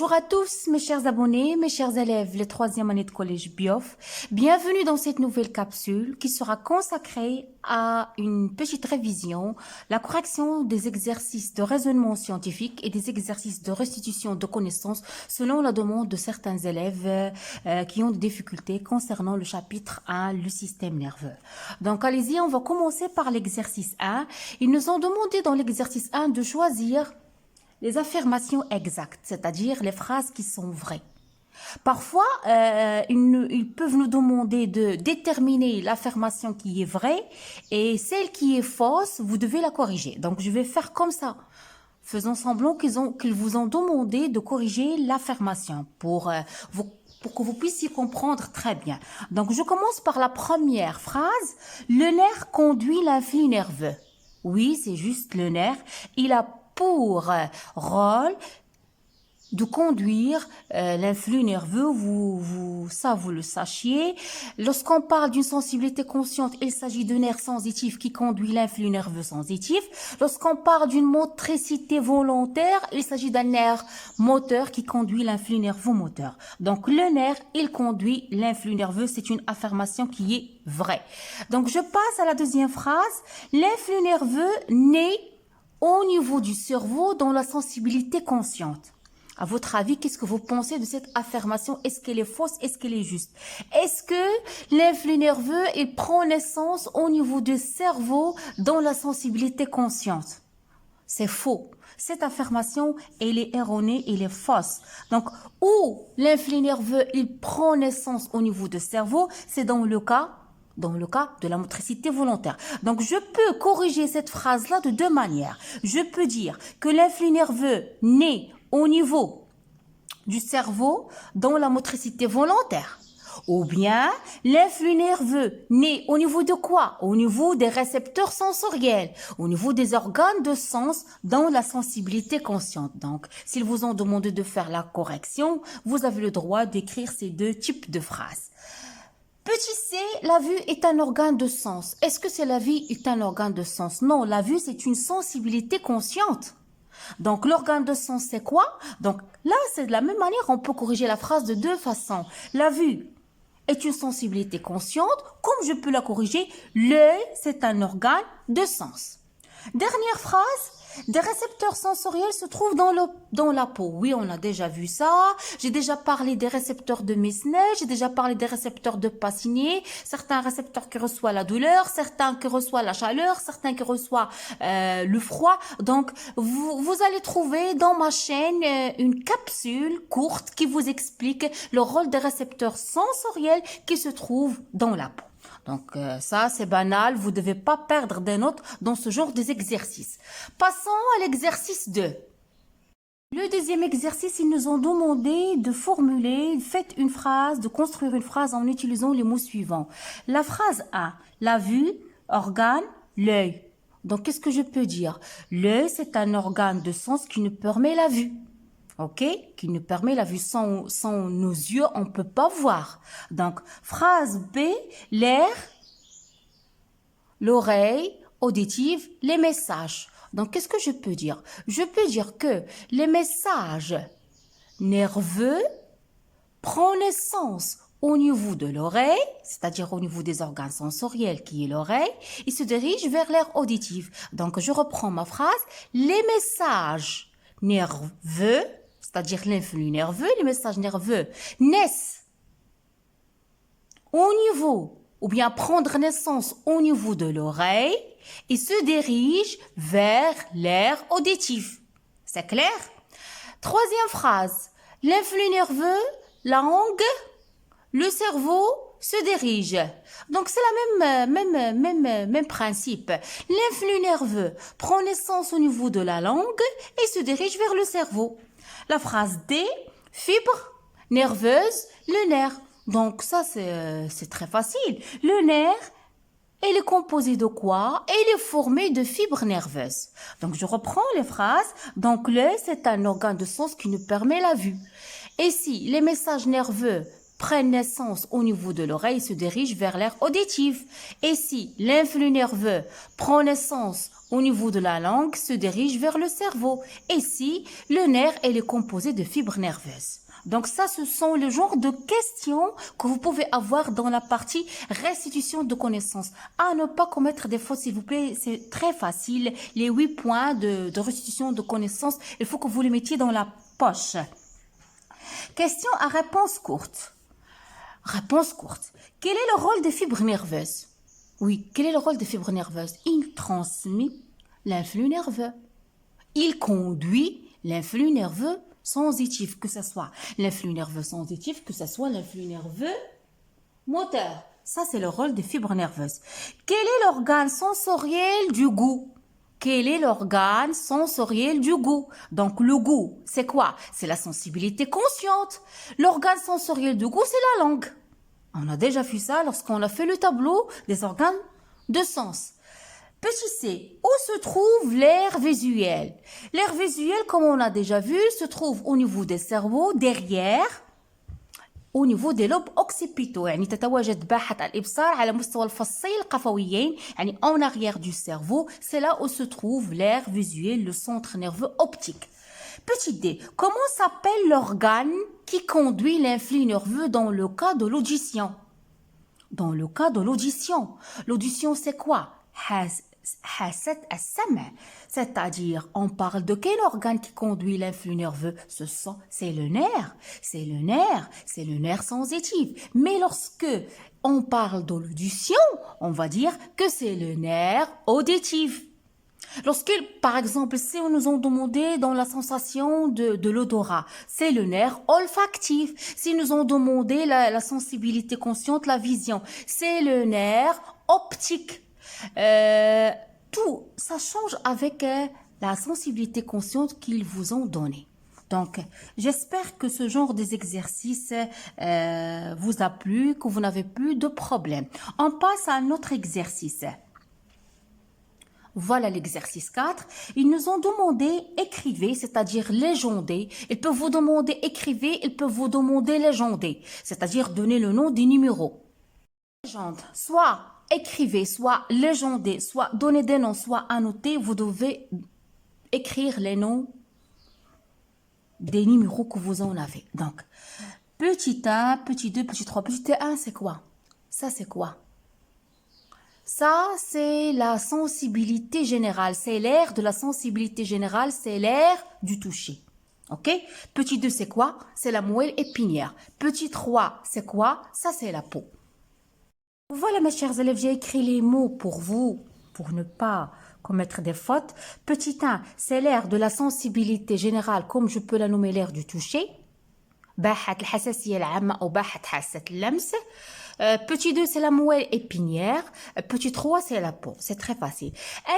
Bonjour à tous mes chers abonnés, mes chers élèves de 3e année de collège BIOF. Bienvenue dans cette nouvelle capsule qui sera consacrée à une petite révision, la correction des exercices de raisonnement scientifique et des exercices de restitution de connaissances selon la demande de certains élèves qui ont des difficultés concernant le chapitre 1, le système nerveux. Donc allez-y, on va commencer par l'exercice 1. Ils nous ont demandé dans l'exercice 1 de choisir les affirmations exactes, c'est-à-dire les phrases qui sont vraies. Parfois, ils peuvent nous demander de déterminer l'affirmation qui est vraie et celle qui est fausse, vous devez la corriger. Donc, je vais faire comme ça. Faisons semblant qu'ils vous ont demandé de corriger l'affirmation pour que vous puissiez comprendre très bien. Donc, je commence par la première phrase. Le nerf conduit l'influx nerveux. Oui, c'est juste le nerf. Il a pour rôle de conduire l'influx nerveux, vous le sachiez. Lorsqu'on parle d'une sensibilité consciente, il s'agit de nerf sensitif qui conduit l'influx nerveux sensitif. Lorsqu'on parle d'une motricité volontaire, il s'agit d'un nerf moteur qui conduit l'influx nerveux moteur. Donc le nerf, il conduit l'influx nerveux, c'est une affirmation qui est vraie. Donc je passe à la deuxième phrase. L'influx nerveux naît au niveau du cerveau dans la sensibilité consciente. À votre avis, qu'est-ce que vous pensez de cette affirmation? Est-ce qu'elle est fausse? Est-ce qu'elle est juste? Est-ce que l'influx nerveux, il prend naissance au niveau du cerveau dans la sensibilité consciente? C'est faux. Cette affirmation, elle est erronée, elle est fausse. Donc, où l'influx nerveux, il prend naissance au niveau du cerveau, c'est dans le cas de la motricité volontaire. Donc, je peux corriger cette phrase-là de deux manières. Je peux dire que l'influx nerveux naît au niveau du cerveau dans la motricité volontaire. Ou bien, l'influx nerveux naît au niveau de quoi? Au niveau des récepteurs sensoriels, au niveau des organes de sens dans la sensibilité consciente. Donc, s'ils vous ont demandé de faire la correction, vous avez le droit d'écrire ces deux types de phrases. Petit c, la vue est un organe de sens. Est-ce que c'est la vue est un organe de sens? Non, la vue, c'est une sensibilité consciente. Donc, l'organe de sens, c'est quoi? Donc, là, c'est de la même manière, on peut corriger la phrase de deux façons. La vue est une sensibilité consciente, comme je peux la corriger, l'œil, c'est un organe de sens. Dernière phrase. Des récepteurs sensoriels se trouvent dans la peau. Oui, on a déjà vu ça. J'ai déjà parlé des récepteurs de Mesner, j'ai déjà parlé des récepteurs de Pacini. Certains récepteurs qui reçoivent la douleur, certains qui reçoivent la chaleur, certains qui reçoivent le froid. Donc, vous allez trouver dans ma chaîne une capsule courte qui vous explique le rôle des récepteurs sensoriels qui se trouvent dans la peau. Donc ça, c'est banal, vous ne devez pas perdre des notes dans ce genre d'exercice. Passons à l'exercice 2. Le deuxième exercice, ils nous ont demandé de formuler, de construire une phrase en utilisant les mots suivants. La phrase 1, la vue, organe, l'œil. Donc qu'est-ce que je peux dire? L'œil, c'est un organe de sens qui nous permet la vue. Ok, qui nous permet la vue. Sans nos yeux, on ne peut pas voir. Donc, phrase B, l'air, l'oreille, auditive, les messages. Donc, qu'est-ce que je peux dire? Je peux dire que les messages nerveux prennent naissance au niveau de l'oreille, c'est-à-dire au niveau des organes sensoriels qui est l'oreille, et se dirigent vers l'air auditif. Donc, je reprends ma phrase. Les messages nerveux, c'est-à-dire l'influx nerveux, les messages nerveux naissent au niveau, ou bien prendre naissance au niveau de l'oreille et se dirigent vers l'air auditif. C'est clair? Troisième phrase. L'influx nerveux, la langue, le cerveau se dirige. Donc, c'est la même principe. L'influx nerveux prend naissance au niveau de la langue et se dirige vers le cerveau. La phrase D, fibre nerveuse, le nerf. Donc, ça, c'est très facile. Le nerf, il est composé de quoi? Il est formé de fibres nerveuses. Donc, je reprends les phrases. Donc, l'œil, c'est un organe de sens qui nous permet la vue. Et si les messages nerveux prennent naissance au niveau de l'oreille et se dirigent vers l'aire auditive. Et si l'influx nerveux prend naissance au niveau de la langue, se dirige vers le cerveau. Et si le nerf est composé de fibres nerveuses. Donc ça, ce sont le genre de questions que vous pouvez avoir dans la partie restitution de connaissances. À ne pas commettre des fautes, s'il vous plaît, c'est très facile. Les 8 points de restitution de connaissances, il faut que vous les mettiez dans la poche. Question à réponse courte. Réponse courte. Quel est le rôle des fibres nerveuses? Oui, quel est le rôle des fibres nerveuses? Il transmet l'influx nerveux. Il conduit l'influx nerveux sensitif, que ce soit l'influx nerveux sensitif, que ce soit l'influx nerveux moteur. Ça, c'est le rôle des fibres nerveuses. Quel est l'organe sensoriel du goût? Quel est l'organe sensoriel du goût? Donc, le goût, c'est quoi? C'est la sensibilité consciente. L'organe sensoriel du goût, c'est la langue. On a déjà vu ça lorsqu'on a fait le tableau des organes de sens. Petit c, où se trouve l'aire visuelle? L'aire visuelle, comme on a déjà vu, se trouve au niveau des cerveaux, derrière, au niveau des lobes occipitaux. يعني تتواجد باحة الإبصار على مستوى الفصين القفويين, يعني en arrière du cerveau. C'est là où se trouve l'aire visuelle, le centre nerveux optique. Petit d, comment s'appelle l'organe qui conduit l'influx nerveux dans le cas de l'audition? Dans le cas de l'audition, l'audition c'est quoi? حاسة السمع, c'est-à-dire on parle de quel organe qui conduit l'influx nerveux? C'est le nerf, c'est le nerf sensitif. Mais lorsque on parle de l'audition, on va dire que c'est le nerf auditif. Lorsque, par exemple, si on nous a demandé dans la sensation de l'odorat, c'est le nerf olfactif. Si nous ont demandé la sensibilité consciente, la vision, c'est le nerf optique. Tout, ça change avec la sensibilité consciente qu'ils vous ont donnée. Donc, j'espère que ce genre d'exercice vous a plu, que vous n'avez plus de problème. On passe à un autre exercice. Voilà l'exercice 4. Ils nous ont demandé écrivez, c'est-à-dire légender. Ils peuvent vous demander écrivez, ils peuvent vous demander légender, c'est-à-dire donner le nom des numéros. Légende, soit écrivez, soit légendez, soit donnez des noms, soit annoter, vous devez écrire les noms des numéros que vous en avez. Donc, petit 1, petit 2, petit 3, petit 1, c'est quoi? Ça, c'est quoi? Ça, c'est la sensibilité générale. C'est l'air de la sensibilité générale, c'est l'air du toucher. Ok? Petit 2, c'est quoi? C'est la moelle épinière. Petit 3, c'est quoi? Ça, c'est la peau. Voilà, mes chers élèves, j'ai écrit les mots pour vous, pour ne pas commettre des fautes. Petit 1, c'est l'air de la sensibilité générale, comme je peux la nommer l'air du toucher. باحة الحساسية العامة أو باحة حاسة اللمس. Petit 2, c'est la moelle épinière. Petit 3, c'est la peau. C'est très facile.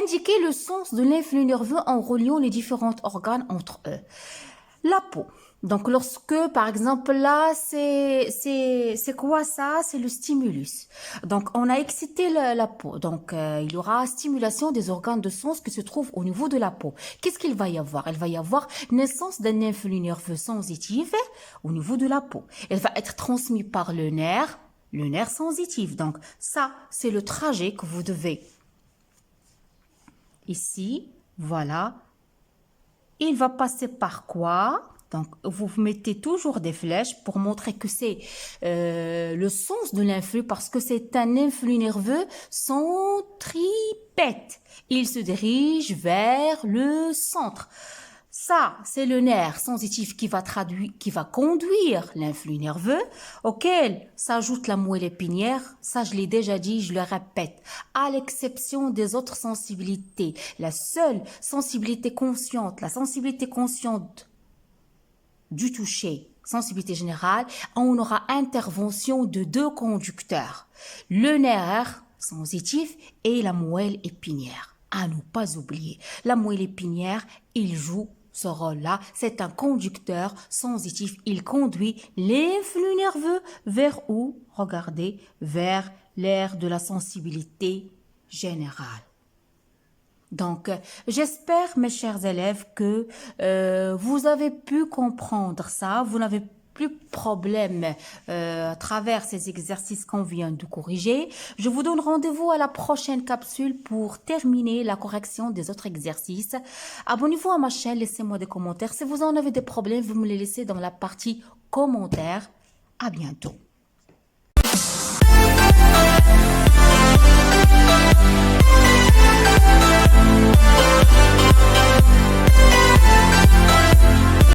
Indiquez le sens de l'influx nerveux en reliant les différents organes entre eux. La peau. Donc, lorsque, par exemple, là, c'est quoi ça? C'est le stimulus. Donc, on a excité la peau. Donc, il y aura stimulation des organes de sens qui se trouvent au niveau de la peau. Qu'est-ce qu'il va y avoir? Il va y avoir naissance d'un influx nerveux sensitif au niveau de la peau. Elle va être transmise par le nerf sensitif. Donc, ça, c'est le trajet que vous devez. Ici, voilà. Il va passer par quoi? Donc, vous mettez toujours des flèches pour montrer que c'est le sens de l'influx parce que c'est un influx nerveux centripète. Il se dirige vers le centre. Ça, c'est le nerf sensitif qui va conduire l'influx nerveux, auquel s'ajoute la moelle épinière. Ça, je l'ai déjà dit, je le répète. À l'exception des autres sensibilités, la seule sensibilité consciente, la sensibilité consciente du toucher, sensibilité générale, on aura intervention de 2 conducteurs, le nerf sensitif et la moelle épinière. À ne pas oublier, la moelle épinière, il joue ce rôle-là, c'est un conducteur sensitif. Il conduit l'influx nerveux vers où? Regardez, vers l'aire de la sensibilité générale. Donc, j'espère, mes chers élèves, que vous avez pu comprendre ça. Vous n'avez plus problème à travers ces exercices qu'on vient de corriger. Je vous donne rendez-vous à la prochaine capsule pour terminer la correction des autres exercices. Abonnez-vous à ma chaîne, laissez-moi des commentaires. Si vous en avez des problèmes, vous me les laissez dans la partie commentaires. À bientôt.